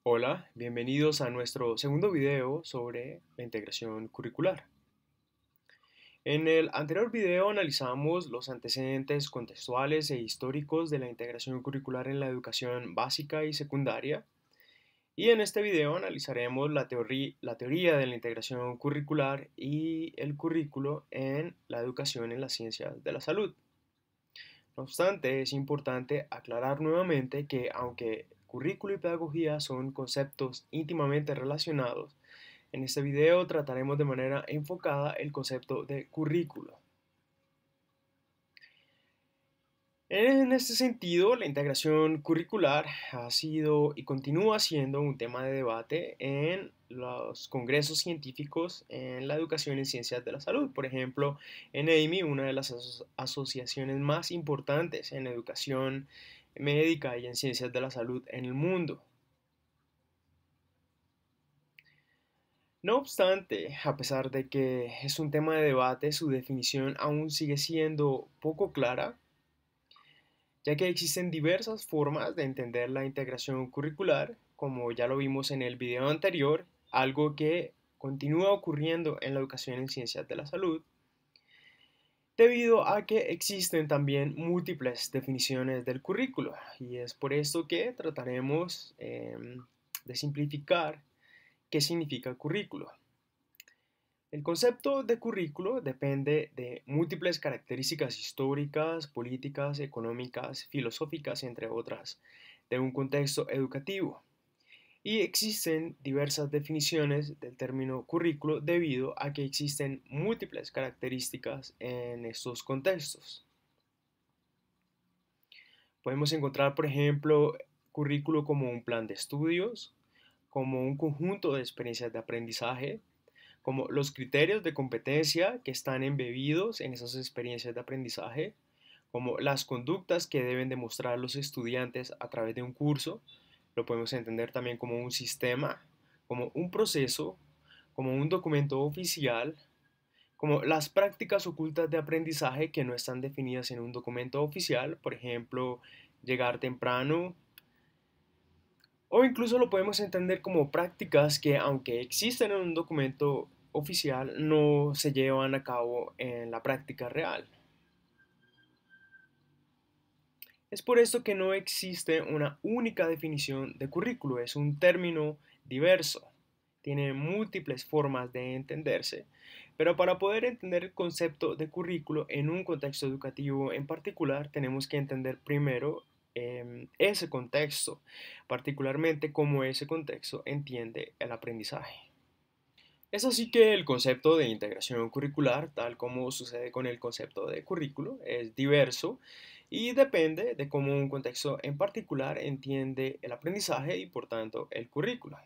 Hola, bienvenidos a nuestro segundo video sobre la integración curricular. En el anterior video analizamos los antecedentes contextuales e históricos de la integración curricular en la educación básica y secundaria, y en este video analizaremos la teoría de la integración curricular y el currículo en la educación en las ciencias de la salud. No obstante, es importante aclarar nuevamente que aunque currículo y pedagogía son conceptos íntimamente relacionados, en este video trataremos de manera enfocada el concepto de currículo. En este sentido, la integración curricular ha sido y continúa siendo un tema de debate en los congresos científicos en la educación en ciencias de la salud. Por ejemplo, en AMI, una de las asociaciones más importantes en educación médica y en ciencias de la salud en el mundo. No obstante, a pesar de que es un tema de debate, su definición aún sigue siendo poco clara, ya que existen diversas formas de entender la integración curricular, como ya lo vimos en el video anterior, algo que continúa ocurriendo en la educación en ciencias de la salud, debido a que existen también múltiples definiciones del currículo, y es por esto que trataremos de simplificar qué significa currículo. El concepto de currículo depende de múltiples características históricas, políticas, económicas, filosóficas, entre otras, de un contexto educativo. Y existen diversas definiciones del término currículo debido a que existen múltiples características en estos contextos. Podemos encontrar, por ejemplo, currículo como un plan de estudios, como un conjunto de experiencias de aprendizaje, como los criterios de competencia que están embebidos en esas experiencias de aprendizaje, como las conductas que deben demostrar los estudiantes a través de un curso, lo podemos entender también como un sistema, como un proceso, como un documento oficial, como las prácticas ocultas de aprendizaje que no están definidas en un documento oficial, por ejemplo, llegar temprano, o incluso lo podemos entender como prácticas que, aunque existen en un documento oficial, no se llevan a cabo en la práctica real. Es por esto que no existe una única definición de currículo, es un término diverso, tiene múltiples formas de entenderse, pero para poder entender el concepto de currículo en un contexto educativo en particular, tenemos que entender primero ese contexto, particularmente cómo ese contexto entiende el aprendizaje. Es así que el concepto de integración curricular, tal como sucede con el concepto de currículo, es diverso y depende de cómo un contexto en particular entiende el aprendizaje y por tanto el currículo.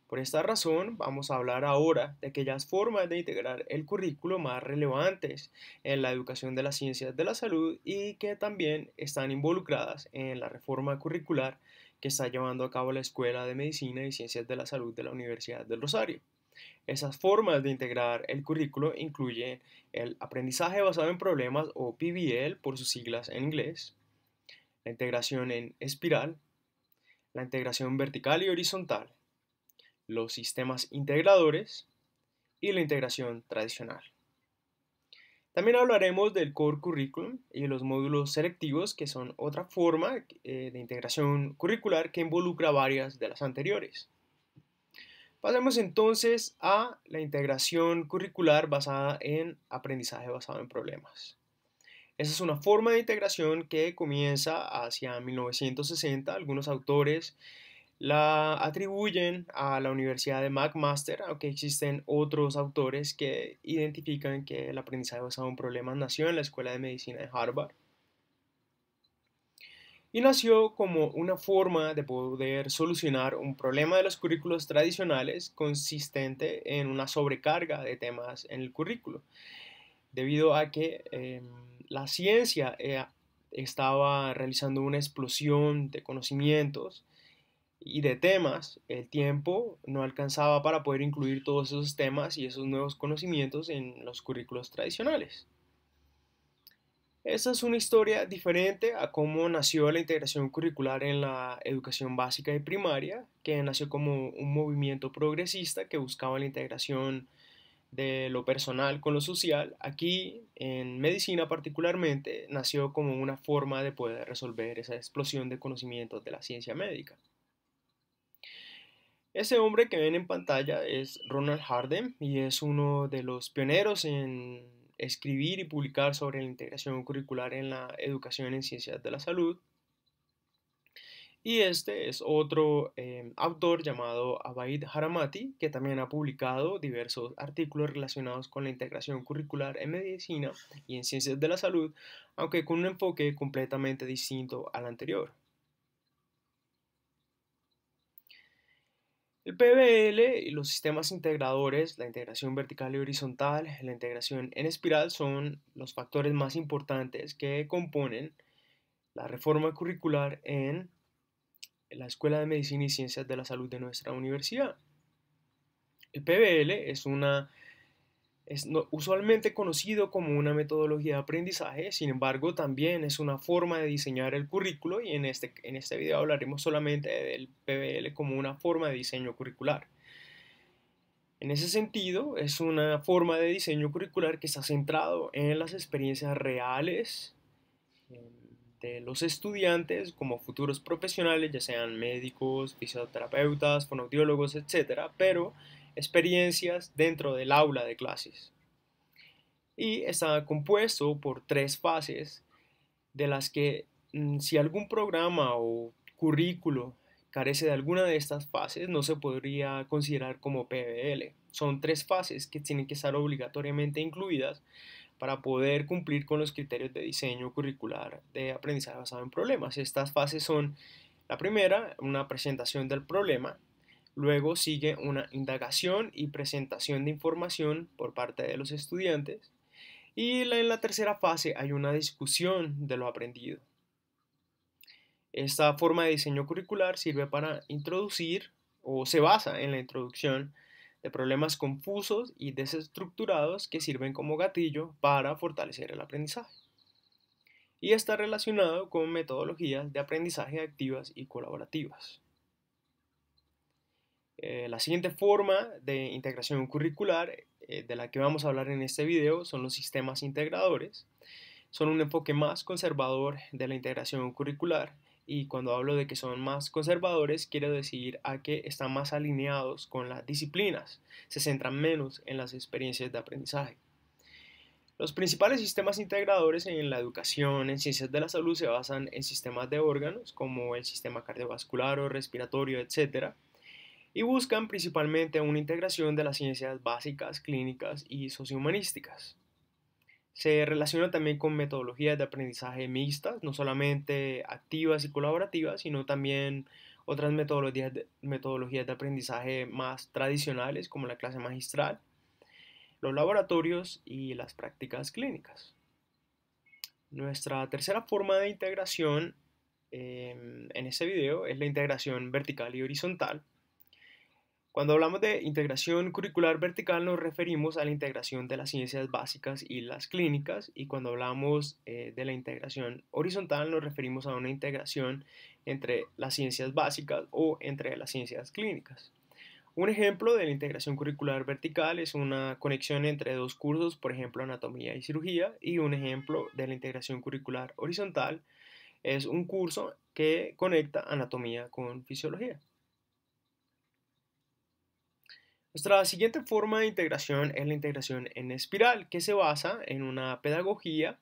Por esta razón, vamos a hablar ahora de aquellas formas de integrar el currículo más relevantes en la educación de las ciencias de la salud y que también están involucradas en la reforma curricular que está llevando a cabo la Escuela de Medicina y Ciencias de la Salud de la Universidad del Rosario. Esas formas de integrar el currículo incluyen el aprendizaje basado en problemas o PBL por sus siglas en inglés, la integración en espiral, la integración vertical y horizontal, los sistemas integradores y la integración tradicional. También hablaremos del Core Curriculum y los módulos selectivos, que son otra forma de integración curricular que involucra varias de las anteriores. Pasemos entonces a la integración curricular basada en aprendizaje basado en problemas. Esa es una forma de integración que comienza hacia 1960. Algunos autores la atribuyen a la Universidad de McMaster, aunque existen otros autores que identifican que el aprendizaje basado en problemas nació en la Escuela de Medicina de Harvard. Y nació como una forma de poder solucionar un problema de los currículos tradicionales consistente en una sobrecarga de temas en el currículo, debido a que la ciencia estaba realizando una explosión de conocimientos y de temas. El tiempo no alcanzaba para poder incluir todos esos temas y esos nuevos conocimientos en los currículos tradicionales. Esta es una historia diferente a cómo nació la integración curricular en la educación básica y primaria, que nació como un movimiento progresista que buscaba la integración de lo personal con lo social. Aquí, en medicina particularmente, nació como una forma de poder resolver esa explosión de conocimientos de la ciencia médica. Ese hombre que ven en pantalla es Ronald Hardem y es uno de los pioneros en escribir y publicar sobre la integración curricular en la educación en ciencias de la salud. Y este es otro autor llamado Abaid Haramati, que también ha publicado diversos artículos relacionados con la integración curricular en medicina y en ciencias de la salud, aunque con un enfoque completamente distinto al anterior. El PBL y los sistemas integradores, la integración vertical y horizontal, la integración en espiral son los factores más importantes que componen la reforma curricular en la Escuela de Medicina y Ciencias de la Salud de nuestra universidad. El PBL es usualmente conocido como una metodología de aprendizaje, sin embargo también es una forma de diseñar el currículo y en este video hablaremos solamente del PBL como una forma de diseño curricular. En ese sentido, es una forma de diseño curricular que está centrado en las experiencias reales de los estudiantes como futuros profesionales, ya sean médicos, fisioterapeutas, fonoaudiólogos, etcétera, pero experiencias dentro del aula de clases. Y está compuesto por tres fases de las que si algún programa o currículo carece de alguna de estas fases, no se podría considerar como PBL. Son tres fases que tienen que estar obligatoriamente incluidas para poder cumplir con los criterios de diseño curricular de aprendizaje basado en problemas. Estas fases son la primera, una presentación del problema, luego sigue una indagación y presentación de información por parte de los estudiantes y en la tercera fase hay una discusión de lo aprendido. Esta forma de diseño curricular sirve para introducir o se basa en la introducción de problemas confusos y desestructurados que sirven como gatillo para fortalecer el aprendizaje. Y está relacionado con metodologías de aprendizaje activas y colaborativas. La siguiente forma de integración curricular de la que vamos a hablar en este video son los sistemas integradores. Son un enfoque más conservador de la integración curricular y cuando hablo de que son más conservadores quiero decir a que están más alineados con las disciplinas, se centran menos en las experiencias de aprendizaje. Los principales sistemas integradores en la educación en ciencias de la salud se basan en sistemas de órganos como el sistema cardiovascular o respiratorio, etc. Y buscan principalmente una integración de las ciencias básicas, clínicas y sociohumanísticas. Se relaciona también con metodologías de aprendizaje mixtas, no solamente activas y colaborativas, sino también otras metodologías de aprendizaje más tradicionales, como la clase magistral, los laboratorios y las prácticas clínicas. Nuestra tercera forma de integración en este video es la integración vertical y horizontal. Cuando hablamos de integración curricular vertical nos referimos a la integración de las ciencias básicas y las clínicas y cuando hablamos de la integración horizontal nos referimos a una integración entre las ciencias básicas o entre las ciencias clínicas. Un ejemplo de la integración curricular vertical es una conexión entre dos cursos, por ejemplo anatomía y cirugía, y un ejemplo de la integración curricular horizontal es un curso que conecta anatomía con fisiología. Nuestra siguiente forma de integración es la integración en espiral, que se basa en una pedagogía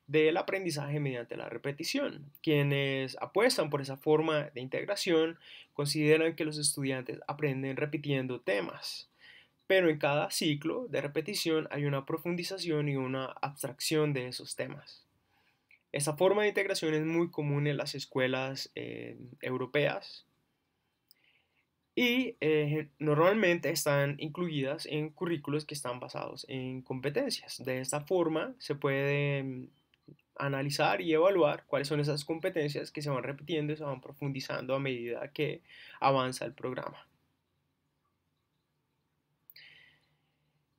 del aprendizaje mediante la repetición. Quienes apuestan por esa forma de integración consideran que los estudiantes aprenden repitiendo temas, pero en cada ciclo de repetición hay una profundización y una abstracción de esos temas. Esta forma de integración es muy común en las escuelas europeas y normalmente están incluidas en currículos que están basados en competencias. De esta forma se puede analizar y evaluar cuáles son esas competencias que se van repitiendo y se van profundizando a medida que avanza el programa.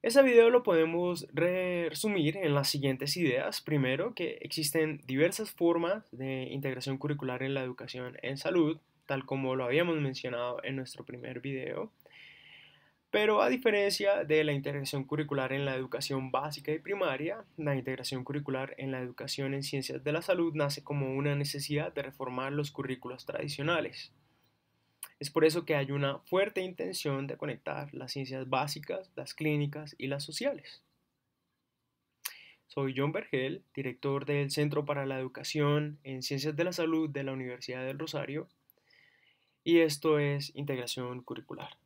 Ese video lo podemos resumir en las siguientes ideas. Primero, que existen diversas formas de integración curricular en la educación en salud, tal como lo habíamos mencionado en nuestro primer video. Pero a diferencia de la integración curricular en la educación básica y primaria, la integración curricular en la educación en ciencias de la salud nace como una necesidad de reformar los currículos tradicionales. Es por eso que hay una fuerte intención de conectar las ciencias básicas, las clínicas y las sociales. Soy John Vergel, director del Centro para la Educación en Ciencias de la Salud de la Universidad del Rosario, y esto es Integración Curricular.